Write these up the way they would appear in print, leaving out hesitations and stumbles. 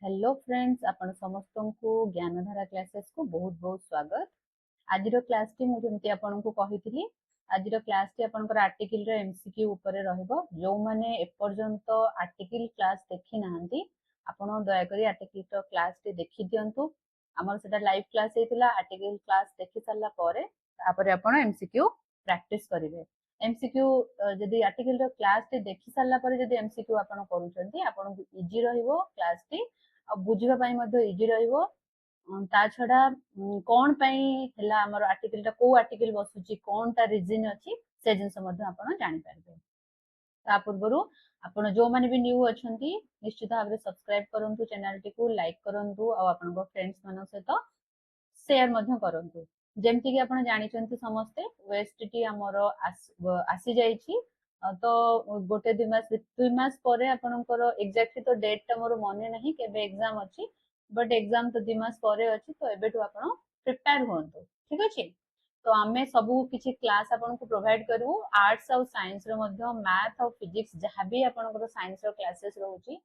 Hello friends आपण समस्त को ज्ञानधारा क्लासेस को बहुत बहुत स्वागत। आज क्लास टी मुझे आपन को कही आज क्लास टी आपनकर आर्टिकल रे एमसीक्यू ऊपर रहइबो। जो माने एपर्यंत आर्टिकल क्लास देखि नाहंती आपण दया करी आर्टिकल तो क्लास टी देखि दियंतु। हमर सेटा लाइव क्लास हेतिला। आर्टिकल क्लास देखि सारला परे तापरे आपण एमसीक्यू प्रैक्टिस करिवे। एमसीक्यू जदि आर्टिकल रो क्लास टी देखि सारला परे जदि एमसीक्यू आपण करूचंती आपण इजी रहिबो क्लास टी बुझिबा पई मध्ये इजी रहिबो। ता छडा कोन पई हला हमर आर्टिकल ता को आर्टिकल बसुची कोनटा रीजन अछि से जिंस मध्ये आपण जानि पारबे। ता पूर्वरु आपण जो माने भी न्यू अछंती निश्चित भाबरे सब्सक्राइब करंतु, चैनल टी को लाइक करंतु आ आपण को फ्रेंड्स मानन सहित शेयर मध्ये करंतु। जेमति कि आपण जानि चंती समस्ते ओएसटीटी हमर आसी जाईची। तो गोटे दुई मास परे आपनकर एग्जैक्टली तो डेट टा मोर मने नहीं केबे एग्जाम अछि, बट एग्जाम तो 2 मास परे अछि। तो एबेटु आपण प्रिपेयर होंतु, ठीक अछि। तो आमे सबु किछि क्लास आपन को प्रोवाइड करू। आर्ट्स और साइंस रो मध्ये मैथ और फिजिक्स जहां भी आपनकर साइंस रो क्लासेस रहउची,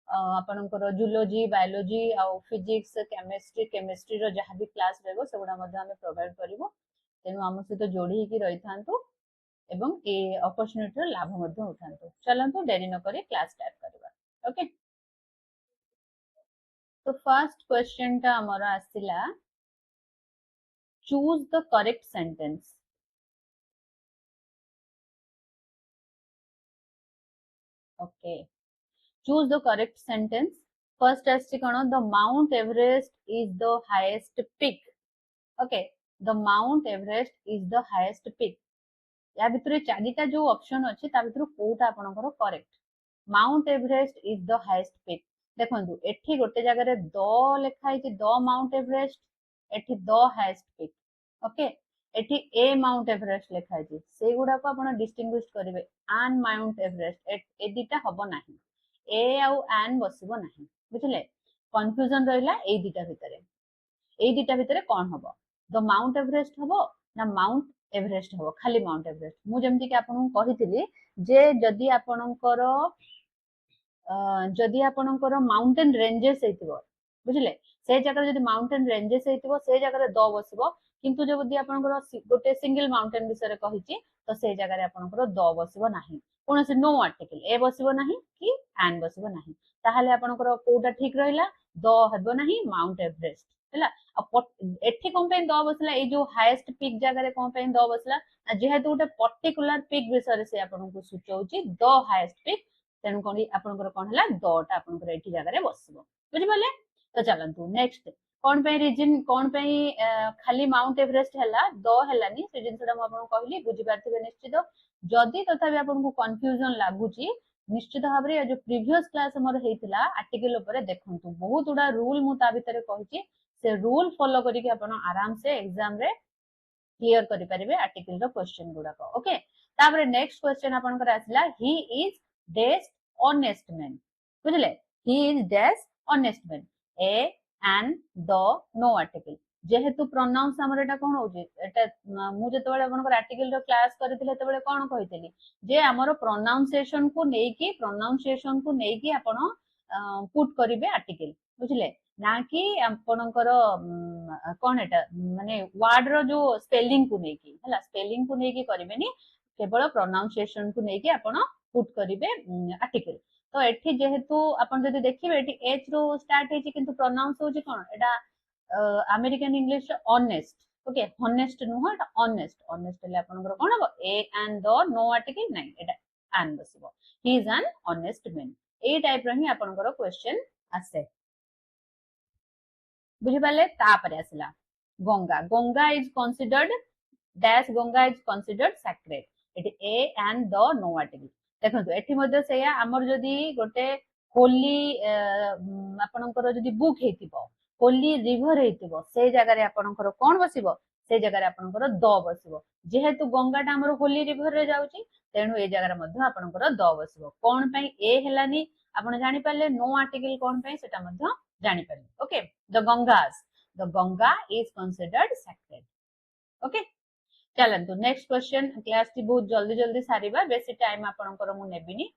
आपनकर जूलॉजी बायोलॉजी और फिजिक्स केमिस्ट्री रो जहां भी क्लास रहबो सेगुडा मध्ये आमे प्रोवाइड करिवो। तेनु हम सहित जोड़ी हिकी रहिथांतु एवं ए अपॉर्चुनिटी रो लाभ मध्ये उठांतु। चलंतु देरी न करे क्लास स्टार्ट करबा। ओके, तो फर्स्ट क्वेश्चन टा हमर आसिला, choose the correct sentence. Okay, choose the correct sentence. First आछि कोन, the Mount Everest is the highest peak. Okay, the Mount Everest is the highest peak. या भितरे चारिटा जो ऑप्शन अछि ता भितरे कोटा आपनकर correct. Mount Everest is the highest peak. देखंतु एठी गोटे जगह रे द लेखा है द माउंट एवरेस्ट, एठी द हाईएस्ट पीक। ओके, एठी ए माउंट एवरेस्ट लेखा है, से गुडा को आपण डिस्टिंग्विश करिवे। एन माउंट एवरेस्ट ए दिटा हबो नाही, ए आउ एन बसिबो नाही, बुझले। कंफ्यूजन रहिला ए दिटा भितरे। ए दिटा भितरे कोन हबो, द माउंट एवरेस्ट हबो ना माउंट एवरेस्ट हबो, खाली माउंट एवरेस्ट। मु जेमति कि आपन कहितली जे जदि आपनकर माउंटेन रेंजेस हेतिबो, बुझले, से जगह जदि माउंटेन रेंजेस हेतिबो से जगह रे द बसिबो। किंतु जदि आपनकर गोटे सिंगल माउंटेन विषय कहिछि तो से जगह रे आपनकर द बसिबो नाही। कोनसे नो आर्टिकल ए बसिबो नाही कि एन बसिबो नाही। ताहाले आपनकर कोटा ठीक रहिला, द हेबो नाही, माउंट एवरेस्ट हैला। एठी कोन पे द बसला, ए जो हाईएस्ट पीक जगह रे कोन पे द बसला, जेहेतु गोटे पर्टिकुलर पीक विषय से आपनको सूचौची द हाईएस्ट पीक। तेणु कौन आपनकर कोन हला, दटा आपनकर एठी जगह रे बसिबो, बुझि पाले। तो चलंतु नेक्स्ट कोन पे रीजन, कोन पे खाली माउंट एवरेस्ट हला द हलानी, से जिनसडा म आपन कहली बुझि पारथिबे निश्चित। जदि तथापि आपनको कंफ्यूजन लागुची, निश्चित भाबरे जो प्रीवियस क्लास हमर हेतिला आर्टिकल ऊपर देखंतु, बहुत उडा रूल मु ता भितरे कहिची। से रूल फॉलो करी के आपन आराम से एग्जाम रे क्लियर करि परिबे आर्टिकल रो क्वेश्चन गुडा को। ओके, तापरे नेक्स्ट क्वेश्चन आपनकर आसिला, he is dash honest man. बुझले, he is dash honest man. A an the no article. जेहेतु प्रोनाउंस हमर एटा कोन होची, एटा मु जेतबेले आपनकर आर्टिकल रो क्लास करिथिले तेबेले कोन कहितली जे हमर प्रोनाउंसिएशन को नेकी आपण पुट करिवे आर्टिकल, बुझले, ना कि आपनकर कोन एटा माने वर्ड रो जो स्पेलिंग को नेकी हला, स्पेलिंग को नेकी करिवेनी, केवल प्रोनाउंसिएशन को नेकी आपण पुट करिवे आर्टिकल। तो एठी जेहेतु आपण जदि देखिबे एठी एच रो स्टार्ट हेची, किंतु प्रोनाउंस होची कोन एटा American English honest. Okay, honest नुह, एटा ऑनेस्ट। ऑनेस्ट ले आपनकर कोन हबो, a an the no article नाही, एटा एन बसिबो। He is an honest man. ए टाइप रो ही आपनकर क्वेश्चन आसे, बुझि पाले। तापरे आसिला Ganga. Ganga is considered dash, Ganga is considered sacred. एटी a an the no article. देखंतु एठी मध्ये सेया हमर जदी गोटे होली आपनकर जदी बुक हेतिबो, होली रिवर हेतिबो, से जगह रे आपनकर कोन बसिबो, से जगह रे आपनकर द बसिबो। जेहेतु गंगाटा हमर होली रिवर रे जाउची, तेनु ए जगह रे मध्ये आपनकर द बसिबो। कोन पई ए हेलानी आपण जानि पाले, नो आर्टिकल कोन पई सेटा मध्ये जानि पाले। Okay, the Ganga is considered sacred. Okay, चलंतु नेक्स्ट क्वेश्चन। क्लास टी बहुत जल्दी जल्दी सारिबा, बेसी टाइम आपनकर मु नेबिनी।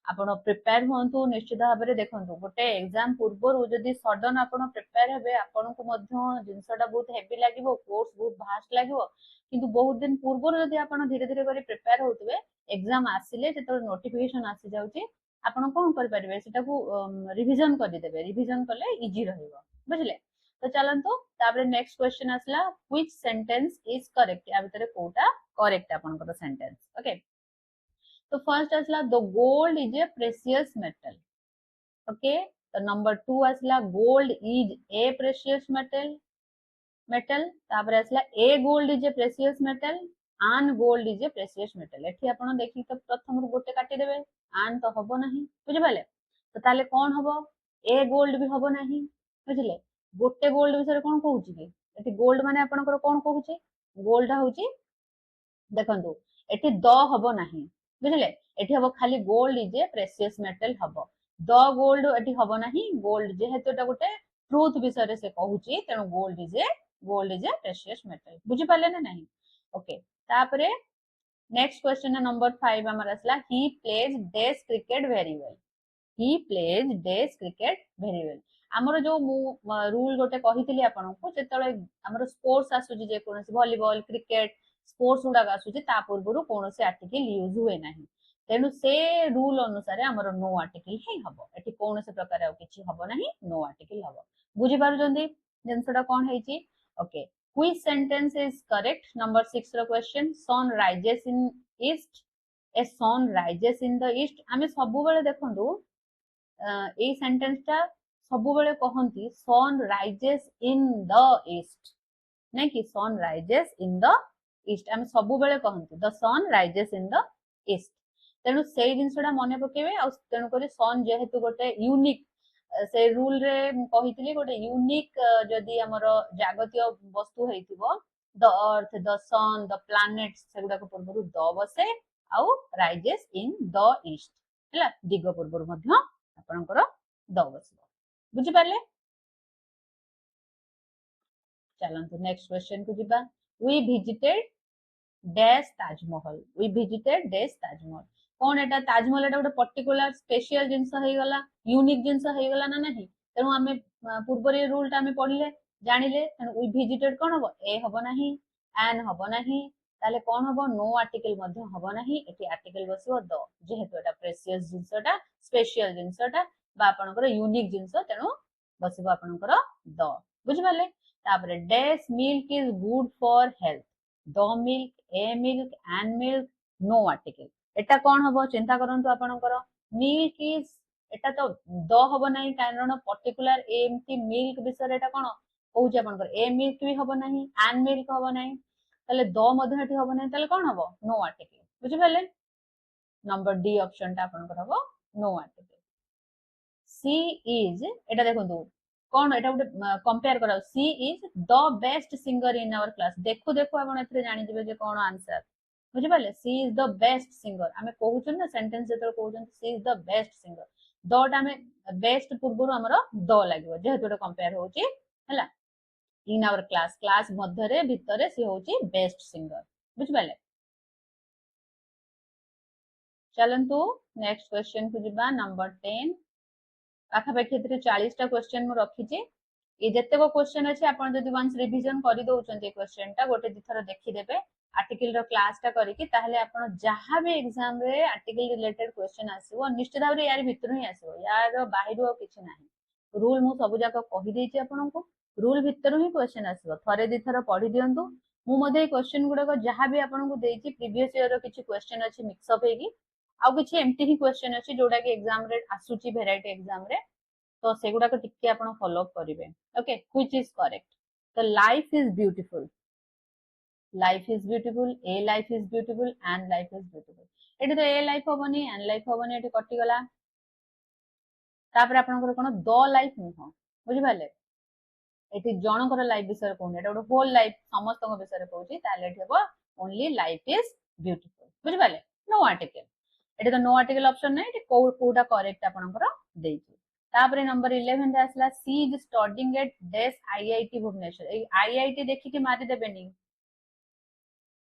आपण प्रिपेयर हुंतु निश्चित भाव में देखंतु गोटे एग्जाम पूर्व जदि सडन आपण प्रिपेयर हेबे आपण को मध्य जिंसटा बहुत हेवी लागिवो कोर्स बहुत भास्ट लागिवो किंतु बहुत दिन पूर्व जदि आपण धीरे धीरे करी प्रिपेयर होतबे एग्जाम आसिले जेतो नोटिफिकेशन आसी जाउची आपण कोन कर परिबे सेटा को रिवीजन कर देबे रिवीजन करले इजी रहइबो बुझले तो चलंतु तापर नेक्स्ट क्वेश्चन आसला व्हिच सेंटेंस इज करेक्ट या भीतर कोटा करेक्ट आपण को सेंटेंस ओके तो फर्स्ट आसला the gold is a precious metal okay तो नंबर 2 आसला gold is a precious metal तापर आसला a gold is a precious metal आन gold is a precious metal एठी आपण देखि तो प्रथम रु गोटे काटी देबे आन तो हबो नाही बुझि पाले तो ताले कोन हबो ए गोल्ड भी हबो नाही बुझिले गोटे गोल्ड विषय कोन कहूची कि एठी गोल्ड माने आपनकर कोन कहूची गोल्ड होची देखंतु एठी द हबो नाही बुझिले एठी हबो खाली gold is a precious metal हबो द गोल्ड एठी हबो नाही गोल्ड जेहेतु एटा गोटे ट्रुथ विषय रे से कहूची तेनु gold is a precious metal बुझि पाले ना नहीं ओके तापरे नेक्स्ट क्वेश्चन नंबर 5 हमर असला he plays dash cricket very well he plays dash cricket very well हमर जो रूल गोटे कहितली आपन को जेतले हमर स्पोर्ट्स आसुची जे कोनसी वॉलीबॉल क्रिकेट स्पोर्ट्स उडा आसुची ता पूर्वरु कोनसी आर्टिकल यूज हुए नाही तेनु से रूल अनुसार हमर नो आर्टिकल ही हबो एठी कोनसे प्रकार आ किछि हबो नाही नो आर्टिकल हबो बुझि पारु जंदी जेनसडा कोन हेची okay which sentence is correct number 6 रो question sun rises in east a sun rises in the east आमे सबु बेले देखंतु ए सेंटेंस ता सबु बेले कहंती sun rises in the east नै कि sun rises in the east आमे सबु बेले कहंती the sun rises in the east तेनु सेई जिंसडा मने पकेबे आ तेनु करी sun जेहेतु गोटे यूनिक से रूल रे कहितली गोटे यूनिक जदि हमर जागतिय वस्तु हेतिबो the earth the sun the planets सेगुडा को पूर्वरु द बसे आउ राइजेस इन द ईस्ट हला दिग पूर्वरु मध्य आपनकर द बसबो बुझि पाले चलंतु नेक्स्ट क्वेश्चन को जिबा we visited dash Taj Mahal we visited dash Taj Mahal कौन एटा ताजमहल एटा गोटे पर्टिकुलर स्पेशल जिंस हे गला यूनिक जिंस हे गला ना नहीं तेनु आमे पूर्वरे रूल ता आमे पढिले जानिले तेनु वी विजिटेड कोन हबो ए हबो नाही एन हबो नाही ताले कोन हबो नो आर्टिकल मध्ये हबो नाही एटी आर्टिकल बसिबो द जेहेतु एटा प्रेशियस जिंसटा स्पेशल जिंसटा बा आपनकर यूनिक जिंस तेनु बसिबो आपनकर द बुझि पाले तापरे dash milk is good for health the milk a milk an milk no article एटा कोन हबो चिंता करंतु आपनकर मिल्क इज एटा तो द हबो नाही कारण पर्टिकुलर एमटी मिल्क विषय एटा कोन कहूची आपनकर ए मिल्क भी हबो नाही एन मिल्क हबो नाही ताले द मध्ये एटी हबो नाही ताले कोन हबो नो आर्टिकल बुझि पाले नंबर डी ऑप्शन ता आपनकर हबो नो आर्टिकल सी इज एटा देखंतु कोन एटा गोटे कंपेयर करा she is the best singer in our class देखु देखु आपण एथरे जानि दिबे जे कोन आंसर बुझि पाले she is the best singer आमे कहउछन ना सेंटेंस जेतर कहउछन she is the best singer the टा में बेस्ट पूर्वरु हमरो द लागिवो जेहेतु एटा कंपेयर होउची हला इन आवर क्लास मध्य रे भितरे सी होउची बेस्ट सिंगर बुझि पाले चलंतु नेक्स्ट क्वेश्चन को जिबा नंबर 10 पाखापाखि 40 टा क्वेश्चन मु रखिची ये जते को क्वेश्चन अछि आपण जदि वंस रिवीजन करि दउचंती क्वेश्चन टा गोटे दिथर देखि देबे आर्टिकल रो क्लास टा करी कि ताहले आपण जहां भी एग्जाम रे आर्टिकल रिलेटेड क्वेश्चन आसीबो निश्चित भाव रे यार भितर ही आसीबो यार बाहिर किछि नाही रूल मु सब जाक कहि देछि आपण को रूल भितर ही क्वेश्चन आसीबो थरे दिथर पढि दियंतु मु मध्ये क्वेश्चन गुडा को जहां भी आपण को देछि प्रीवियस ईयर रो किछि क्वेश्चन अछि मिक्स अप हेगी आ किछि एमटी ही क्वेश्चन अछि जोडा कि एग्जाम रे आसुची वेराइटी एग्जाम रे तो सेगुडा को टिके आपण फॉलो अप करिवे ओके व्हिच इज करेक्ट तो life is beautiful a life is beautiful and life is beautiful एटी तो ए लाइफ होबनी एंड लाइफ होबनी एटी कटि गला तापर आपनकर कोन द लाइफ नुह बुझि पाले एटी जनकर लाइफ विषय कोन एटा गोटे होल लाइफ समस्तक विषय कहूची ताले एटी हेबो ओनली लाइफ इज ब्यूटीफुल बुझि पाले नो आर्टिकल एटी तो नो आर्टिकल ऑप्शन नै एटी कोडा करेक्ट आपनकर देछि तापर नंबर 11 रे आसला she is studying at the IIT Bhubaneswar a IIT देखि के मारि देबेनी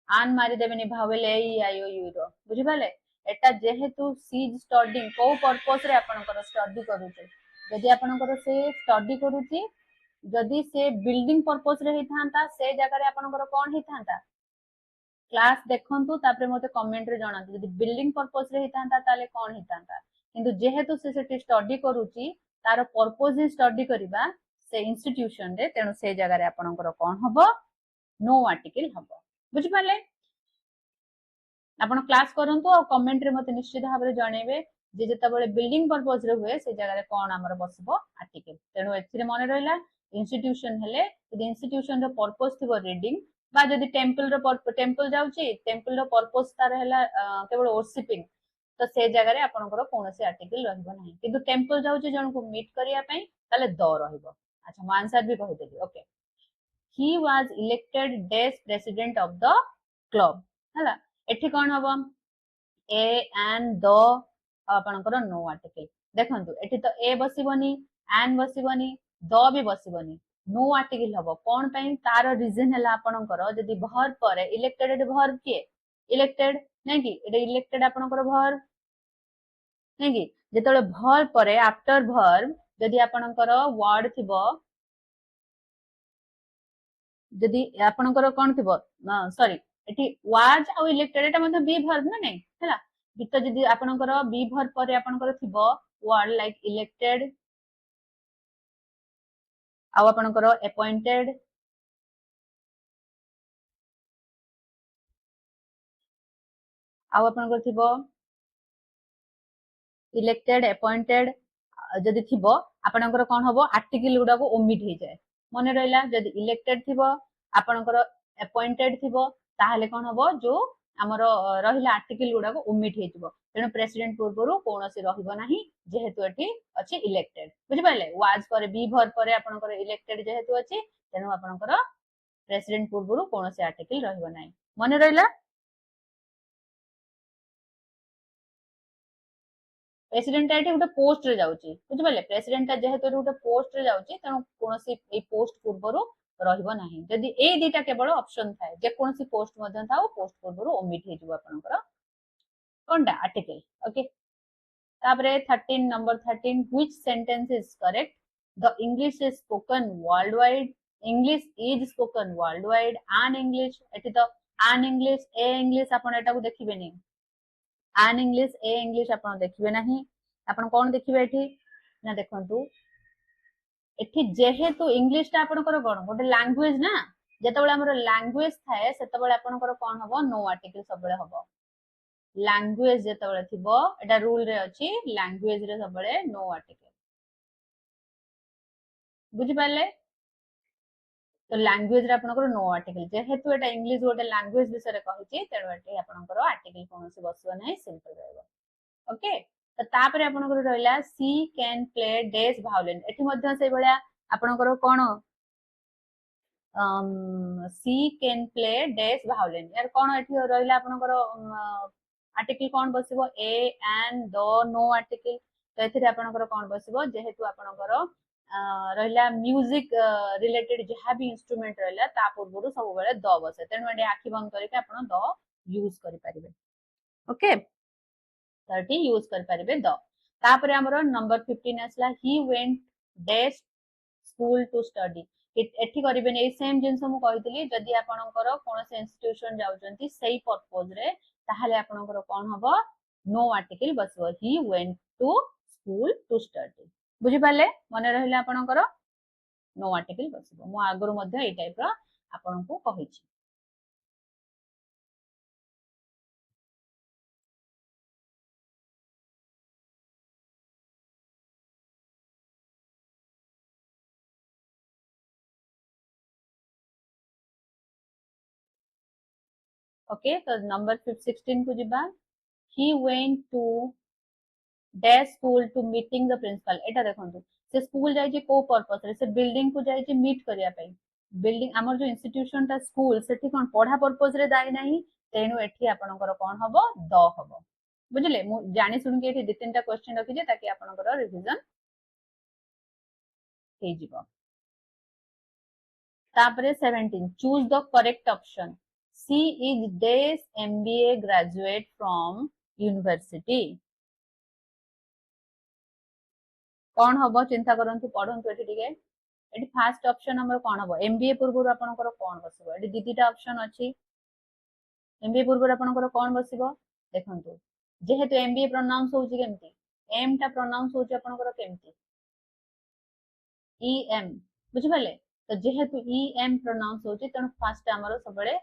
आन मारि देबेनी vowel A I O you रो बुझि पाले एटा जेहेतु सी इज स्टडिंग को पर्पस रे आपनकर स्टडी करूचे जदि आपनकर से स्टडी करूची जदि से बिल्डिंग पर्पस रे हिथांता से जगह रे आपनकर कोन हिथांता क्लास देखंतु तापरे मते कमेंट रे जणांतु जदि बिल्डिंग पर्पस रे हिथांता ताले कोन हिथांता किंतु जेहेतु से सेठी स्टडी करूची तार पर्पस ही स्टडी करिबा से इंस्टीट्यूशन रे तेनु से जगह रे आपनकर कोन हबो नो आर्टिकल हबो बुझि पाले आपण क्लास करंतु और कमेंट रे मते निश्चित भाबरे जणेबे जे जेतबेले बिल्डिंग पर्पस रे हुए से जगह रे कोन हमर बसबो आर्टिकल तेनु एथिरे मने रहला इंस्टीट्यूशन हेले यदि इंस्टीट्यूशन रो पर्पस थिबो रीडिंग बा जदि टेंपल रो टेंपल जाउची टेंपल रो पर्पस तार हैला केवल वर्शिपिंग तो से जगह रे आपनकर कोनोसी आर्टिकल रहबो नाही किंतु टेंपल जाउची जण को मीट करिया पई ताले द रहइबो अच्छा म आंसर भी कहि देली okay he was elected days president of the club हला एठी कोन हबो ए एंड द आपनकर नो आर्टिकल देखंतु एठी तो ए बसिबनी एंड बसिबनी द भी बसिबनी नो आर्टिकल हबो कोन पई तार रीजन हला आपनकर जदी वर्ब परे इलेक्टेड वर्ब के इलेक्टेड नै कि एटा इलेक्टेड आपनकर वर्ब नै कि जेतले वर्ब परे आफ्टर वर्ब जदी आपनकर वर्ड थिबो जदी आपनकर कोन थिबो सॉरी एठी वाज आ इलेक्टेड एटा मतलब बी वर्ब ना नै हला बित जदी आपनकर बी वर्ब परे आपनकर थिबो वर्ड लाइक इलेक्टेड आ आपनकर अपॉइंटेड आ आपनकर थिबो इलेक्टेड अपॉइंटेड जदी थिबो आपनकर कोन हबो आर्टिकल गुडा को ओमिट हे जाय मने रहला जदी इलेक्टेड थिबो आपनकर अपॉइंटेड थिबो ताहले कोन हबो जो हमर रहिला आर्टिकल गुडा को ओमिट हे जिवो तेनु प्रेसिडेंट पूर्वरु कोनोसी रहिबो नाही जेहेतु एठी अछि इलेक्टेड बुझि पाइले वाज पर बी वर्ब पर आपनकर इलेक्टेड जेहेतु अछि तेनु आपनकर प्रेसिडेंट पूर्वरु कोनोसी आर्टिकल रहिबो नाही मने रहला प्रेसिडेंट एठी गोटे पोस्ट रे जाउची बुझि पाइले प्रेसिडेंट जेहेतु गोटे पोस्ट रे जाउची तेनु कोनोसी ए पोस्ट पूर्वरु रहिबो नाही जदी ए दिटा केवल ऑप्शन थाए जे कोनोसी पोस्ट मध्यन थाओ पोस्ट पूर्वरु ओमिट हे जिवो आपनकर कोनटा आर्टिकल ओके तापरे 13 number 13 which sentence is correct the english is spoken worldwide english is spoken worldwide an english एठी तो an english a english आपण एटा को देखिबेनी an english a english आपण देखिबे नाही आपण कोन देखिबे एठी ना देखंतु एठी जेहेतु इंग्लिश ता आपनकर कोन गोटे लैंग्वेज ना जेतबेले हमर लैंग्वेज थाए सेतबेले आपनकर कोन हबो नो आर्टिकल सबले हबो लैंग्वेज जेतबेले थिबो एटा रूल रे अछि लैंग्वेज रे सबले नो आर्टिकल बुझि पाले तो लैंग्वेज रे आपनकर नो आर्टिकल जेहेतु एटा इंग्लिश गोटे लैंग्वेज विषय रे कहिछि तेणु एठी आपनकर आर्टिकल कोनोसी बसबो नै सिंपल रहबो ओके तो तापरे आपनकर रहला she can play the violin एठी मध्ये से भलिया आपनकर कोन she can play the violin यार कोन एठी रहला आपनकर आर्टिकल कोन बसिबो a an the no article तो एथिरे आपनकर कोन बसिबो जेहेतु आपनकर रहला म्यूजिक रिलेटेड जहा भी इंस्ट्रूमेंट रहला ता पूर्वरु सब बेले द बसे तेनु एडे आखि बंद करके आपण द यूज करि परिबे ओके 30 यूज करि परिबे द तापरे हमरो नंबर 15 आसला he went dash school to study एठी करिबे नै सेम जिंस मु कहितली जदी आपणकर कोनसे इंस्टीट्यूशन जाउचंती सेही पर्पस रे ताहाले आपणकर कोन हबो नो आर्टिकल बसबो he went to school to study बुझि पाले मने रहले आपणकर नो आर्टिकल बसबो मु आगरु मध्ये ए टाइप रो आपनको कहिछि ओके तो नंबर 16 को जिबा he went to dash school to meeting the principal एटा देखंतु से स्कूल जाय जे को पर्पस रे से बिल्डिंग को जाय जे मीट करिया पई बिल्डिंग हमर जो इंस्टीट्यूशन ता स्कूल सेठी कोन पढ़ा पर्पस रे दाई नाही तेनु एठी आपनकर कोन हबो द हबो बुझले मु जानि सुन के एठी दि तीनटा क्वेश्चन रखि जे ताकि आपनकर रिवीजन हे जिवो तापरे 17 choose the correct option C is dash MBA graduate from university कौन हम चिंता करंतु पढ़ंतु एठी टिके एठी फास्ट ऑप्शन हमर कोन हबो एमबीए पूर्व आपनकर कोन बसिबो एठी दीदीटा ऑप्शन अछि एमबीए पूर्व आपनकर कोन बसिबो देखंतु जेहेतु एमबीए प्रोनाउंस होउची केमती एम टा प्रोनाउंस होउची आपनकर केमती ईएम बुझि पाले तो जेहेतु ईएम प्रोनाउंस होउची तण फास्ट हमर सबले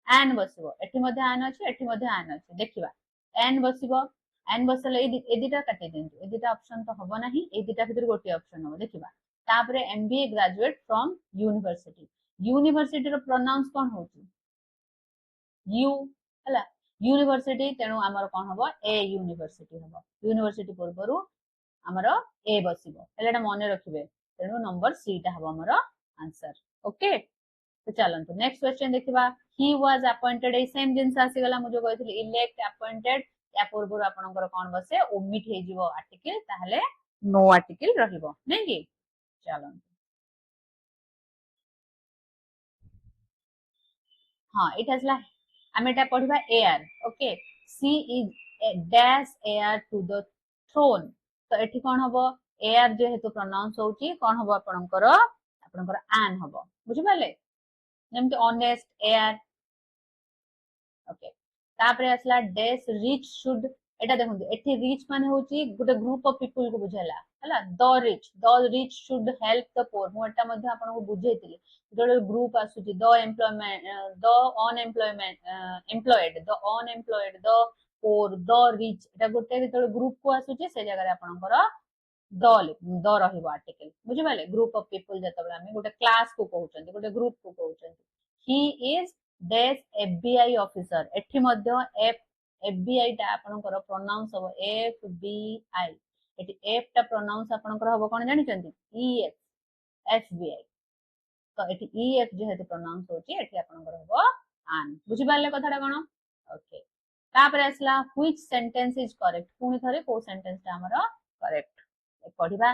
एन बसिबो एठी मध्ये एन अछि एठी मध्ये एन अछि देखिबा एन बसिबो एन बसले ए दिटा काटि दिंतु ए दिटा ऑप्शन तो हबो नाही ए दिटा भितर गोटी ऑप्शन हबो देखिबा तापरे MBA graduate from university university रो प्रोनाउंस कोन होउची यू हला यूनिवर्सिटी तेणु आमर कोन हबो ए यूनिवर्सिटी हबो यूनिवर्सिटी पूर्वरु आमर ए बसिबो हेले एटा मने रखिबे तेणु नंबर सी टा हबो आमर आंसर ओके तो चलंतु नेक्स्ट क्वेश्चन देखिबा he was appointed a same जिंस आसी गला मु जो कहथिली इलेक्ट अपॉइंटेड या पूर्वरु आपनकर कोन बसे ओमिट हे जिवो आर्टिकल ताहले नो आर्टिकल रहिबो नै कि चलंतु हां इट हसला आमे एटा पढिबा heir okay she is dash heir to the throne तो एठी कोन हबो एयर जे हेतु प्रोनाउंस होउची कोन हबो आपनकर एन हबो बुझि पाले जेमति ऑनेस्ट एयर ओके तापरे असला डैश रिच शुड एटा देखंतु एठी रिच माने होची गुटे ग्रुप ऑफ पीपल को बुझाला हला the rich should help the poor मु एटा मध्ये आपन को बुझेतिली जोडे ग्रुप आसुची the employment the unemployment employed the poor the rich एटा गुटे जेतोले ग्रुप को आसुची से जगह रे आपनकर द रहिबो आर्टिकल बुझि पाले ग्रुप ऑफ पीपल जेतबे हम गुटे क्लास को कहउचंती गुटे ग्रुप को कहउचंती he is dash FBI officer एठी मध्ये एफ एफबीआई टा आपनकर प्रोनाउंस हो एफबीआई एठी एफ टा प्रोनाउंस आपनकर हो कोन जानि चंती ईएफ एफबीआई तो एठी ईएफ जेहेतु प्रोनाउंस होची एठी आपनकर हो आन बुझि पाले कथाटा कोन ओके तापर असला व्हिच सेंटेंस इज करेक्ट पुनी थरे को सेंटेंस टा हमर करेक्ट पढ़िबा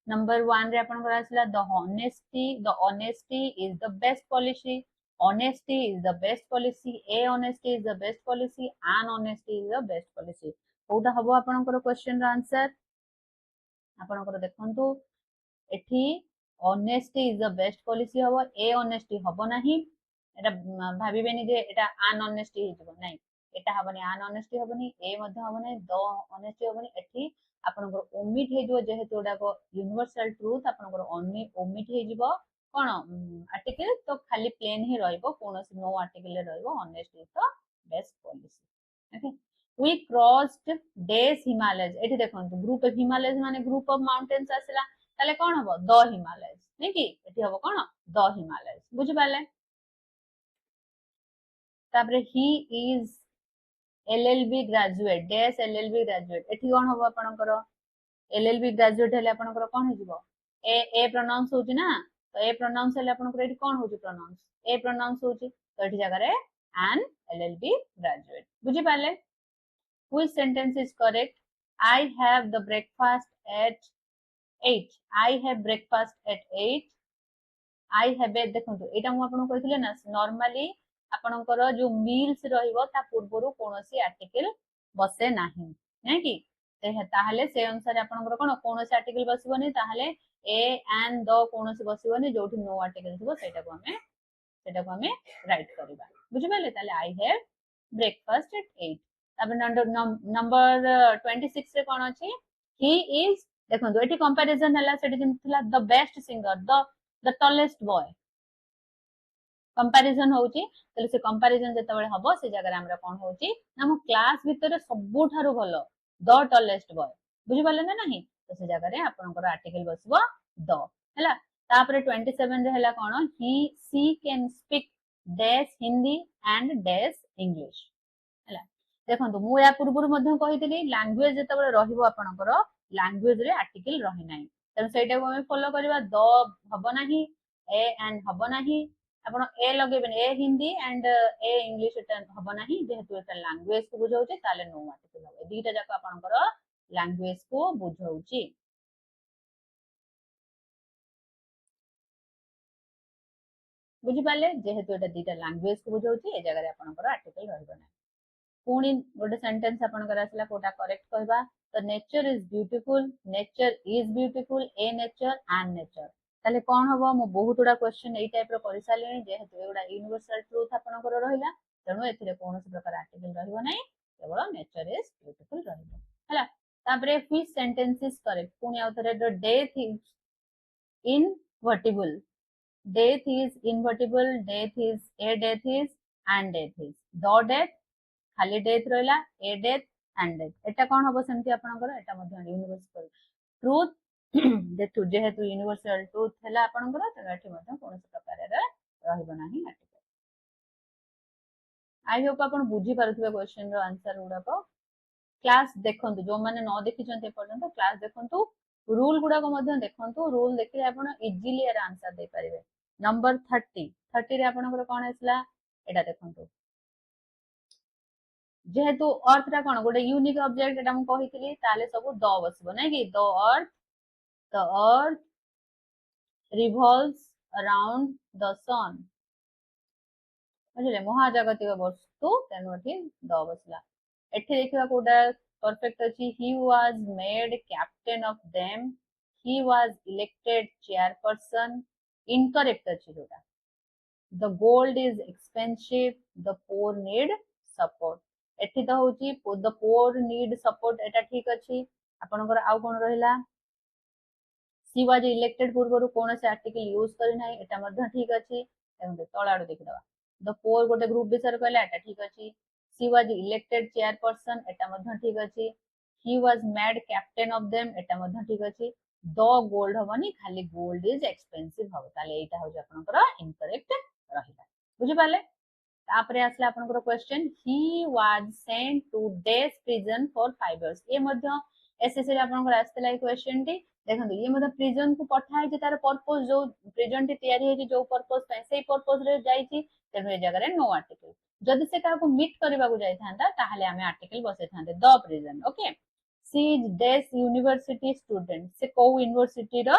नंबर 1 रे आपनकर असला the honesty is the best policy honesty is the best policy a honesty is the best policy an honesty is the best policy कोटा हबो आपनकर क्वेश्चन रा आंसर आपनकर देखंतु एठी honesty is the best policy हबो a honesty हबो नाही एटा भाबिबेनी जे एटा an honesty हिजबो नाही एटा हबनी an honesty हबनी a मध्ये हबनी द honesty हबनी एठी आपनकर ओमिट हेजो जेहेतु एटा को यूनिवर्सल ट्रुथ आपनकर ओमिट हेजिबो कोन आर्टिकल तो खाली प्लेन ही रहइबो कोनोसी नो आर्टिकल रहइबो honest is the best policy okay we crossed the Himalayas एठी देखंतु ग्रुप ऑफ हिमालयस माने ग्रुप ऑफ माउंटेन्स आसला ताले कोन हबो द हिमालयस नै कि एठी हबो कोन द हिमालयस बुझि पाले तापरे he is LLB graduate dash LLB graduate एठी कोन हबो आपनकर एलएलबी ग्रेजुएट हेले आपनकर कोन हिजबो ए प्रोनाउंस होची ना तो ए प्रोनाउंस हेले आपन को कोन होची प्रोनाउंस ए प्रोनाउंस होची तो एठी जगह रे एन एलएलबी ग्रेजुएट बुझि पाले which sentence is correct I have the breakfast at 8 I have breakfast at 8 I have देखंतु एटा मु आपन कहिथिले ना नॉर्मली आपनकर जो मील्स रहिबो ता पूर्वरु कोनोसी आर्टिकल बसे नाही नै कि ताहले से अनुसार आपनकर कोन कोनोसी आर्टिकल बसिबोनी ताहले ए एंड द कोनोसी बसिबोनी जोठी नो आर्टिकल थिबो सेटा को हमें राइट करबा बुझि पाले ताले आई हैव ब्रेकफास्ट एट 8 तब नंबर 26 रे कोन अछि ही इज देखंतु एठी कंपैरिजन हला सेठी जिमथिला the best singer the tallest boy comparison होउची तले से कंपैरिजन जेतबेले हबो से जगह रे हमरा कोन होउची ना हम क्लास भितरे सबु थारु भलो द टॉलेस्ट बॉय बुझि पाले ना नाही तो से जगह रे आपनकर आर्टिकल बसबो द हला तापरे 27 रे हला कोन he she can speak dash Hindi and dash English हला देखंतु मु या पूर्वरु मध्ये कहितली लैंग्वेज जेतबेले रहिबो आपनकर लैंग्वेज रे आर्टिकल रहि नाही तब सेटा को हम फॉलो करबा द हबो नाही ए एंड हबो नाही आपण ए लगेबेन ए हिंदी एंड ए इंग्लिश एटा हबो नाही जेहेतु एटा लैंग्वेज को बुझाउचे ताले नो आर्टिकल हबो दीटा जाक आपनकर लैंग्वेज को बुझाउची बुझी पाले जेहेतु एटा दीटा लैंग्वेज को बुझाउची ए जगह रे आपनकर आर्टिकल रहबो नाही पुणी गोटे सेंटेंस आपनकर आसला कोटा करेक्ट कहबा तो nature is beautiful A nature and nature ताले कोन हबो मु बहुत गुडा क्वेश्चन एई टाइप रो करि सालेनी जेहेतु एगुडा यूनिवर्सल ट्रुथ आपनकर रहिला तेणु एथिरे कोनोसी प्रकार आर्टिकल रहइबो नै केवल नेचर इज ब्यूटीफुल रहइबो हला तापरे व्हिच सेंटेंस इज करेक्ट पुणी आउथरे the death is invertible death is invertible death is a death is and death is the death खाली डेथ रहिला ए डेथ एंड डेथ एटा कोन हबो सेमति आपनकर एटा मध्ये यूनिवर्सल ट्रुथ जेतु जेहेतु यूनिवर्सल ट्रुथ हैला आपनकर तेटा एठी मध्ये कोनोसी प्रकार रे रहइबो नाही आर्टिकल आई होप आपन बुझी पारुथबे क्वेश्चन रो आंसर गुडा को क्लास देखंतु जो माने न देखि चंते पर्यंत क्लास देखंतु रूल गुडा को मध्ये देखंतु रूल देखिले आपन इजीली एर आंसर दे पारिबे नंबर 30 रे आपनकर कोन आसला एटा देखंतु जेहेतु अर्थ रा कोन गोटे यूनिक ऑब्जेक्ट एटा हम कहितली ताले सब द बसबो नै कि the earth revolves around the sun बुझले महाजागतिक वस्तु तेनु एठी द बसला एठी देखिबा कोडा परफेक्ट अछि he was made captain of them he was elected chairperson incorrect अछि जोटा the gold is expensive the poor need support एठी तो होची द पोर नीड सपोर्ट एटा ठीक अछि आपनकर आउ कोन रहिला सी वाज इलेक्टेड पूर्वरु कोन से आर्टिकल यूज करि नै एटा मध्ये ठीक अछि एमते तळाडो देखिदबा द पोर गोटे ग्रुप विषय कहला एटा ठीक अछि सी वाज इलेक्टेड चेयरपर्सन एटा मध्ये ठीक अछि he was made captain of them एटा मध्ये ठीक अछि द गोल्ड हबनी खाली गोल्ड इज एक्सपेंसिव हबो ताले एटा होज आपनकर इनकरेक्ट रहिला बुझि पाले तापरे आसला आपनकर question he was sent to death prison for 5 years ये मध्ये एसएससी रे आपनकर आस्तला ए क्वेश्चन टी देखंतु ये मध्ये प्रिजन को पठाई जे तार पर्पस जो प्रिजन टी तयारी हे जो पर्पस पय सेही पर्पस रे जाईची तेनु ए जगह रे नो आर्टिकल जदि से काको मीट करबा को जाई थांता ताहाले हमें आर्टिकल बसे थांते the prison okay she is dash university student से को यूनिवर्सिटी रो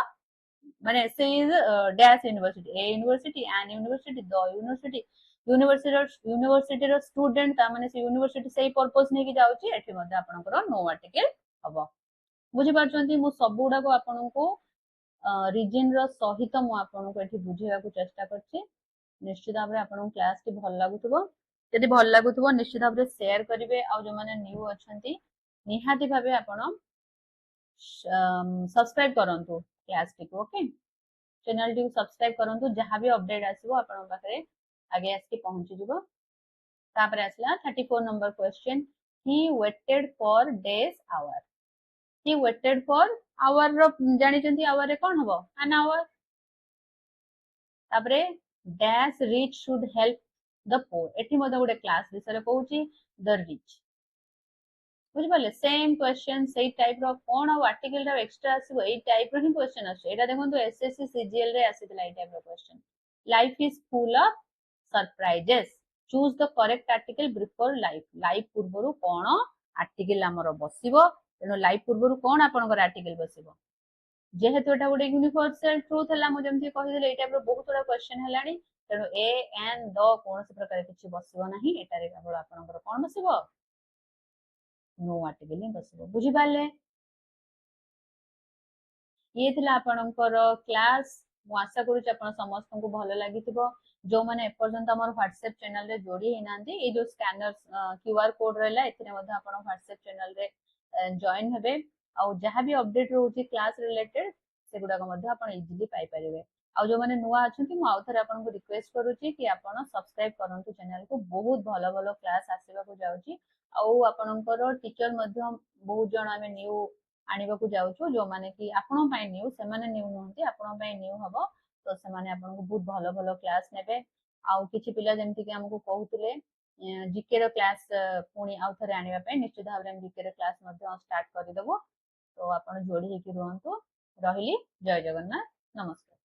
माने से is dash university a university an university the university university रो स्टूडेंट ता माने से यूनिवर्सिटी सेही पर्पस नै कि जाउची एठी मध्ये आपनकर नो आर्टिकल हबो बुझि पारछंती मु सब गुडा को आपनको रीजन रो सहित मु आपनको एठी बुझेबा को चेष्टा करछि निश्चित भाबरे आपनको क्लास टी भल लागुथबो यदि भल लागुथबो निश्चित भाबरे शेयर करिवे आ जो माने न्यू अछंती निहाती भाबे आपण सब्सक्राइब करंतु क्लास टी को ओके चैनल टी सब्सक्राइब करंतु जहां भी अपडेट आसीबो आपण पाखरे आगे आसके पहुंची जिवो तापर आसला 34 number question he waited for dash hour he waited for hour रो जानि चंती hour रे कोन हबो an hour तापरे dash rich should help the poor एठी मते गोटे क्लास विषय कहूची the rich बुझ पाले सेम क्वेश्चन सेही टाइप रो कोन आ आर्टिकल रा एक्स्ट्रा आसीबो एई टाइप रो ही क्वेश्चन आछे एटा देखंतु एसएससी सीजीएल रे आसीतला एई टाइप रो question life is full of surprises choose the correct article before life पूर्वरु कोन आर्टिकल हमर बसिबो तेनो लाइफ पूर्वरु कोन आपनकर आर्टिकल बसिबो जेहेतु एटा गोटे यूनिवर्सल ट्रुथ हला मु जेमति कहिदले एटा पर बहुत बड़ा क्वेश्चन हलानी तेनो ए एन द कोनसे प्रकार किछि बसिबो नाही एटा रे केवल आपनकर कोन बसिबो नो आर्टिकल ही बसिबो बुझि पाले ये थिला आपनकर क्लास मु आशा करूची आपन समस्त को भलो लागिथिबो जो माने एपर्यंत हमर WhatsApp चैनल रे जोड़ी हिनांती ए जो स्कैनर क्यूआर कोड रहला एथिने मध्ये आपन WhatsApp चैनल रे जॉइन हेबे आ जहां भी अपडेट रहउची क्लास रिलेटेड से गुडा को मध्ये आपन इजीली पाई परिबे आ जो माने नुवा अछंती मु आउथरे आपन को रिक्वेस्ट करूची कि आपन सब्सक्राइब करंतु चैनल को बहुत भलो भलो क्लास आसीबा को जाउची आ आपनकर टीचर मध्ये बहुत जण आमे न्यू आनिबा को जाउछु जो माने कि आपन पय न्यू से माने न्यू नहंती आपन पय न्यू हबो तो से माने आपन को बहुत भलो भलो क्लास नेबे आ किछि पिला जेमति कि हमको कहउतले जीके रो क्लास पुणी आउथरे आनिबा पय निश्चित भाबरे हम जीके रो क्लास मध्ये स्टार्ट करि देबो तो आपन जोड़ी हेकि रहंतु रहिली जय जगन्नाथ नमस्कार।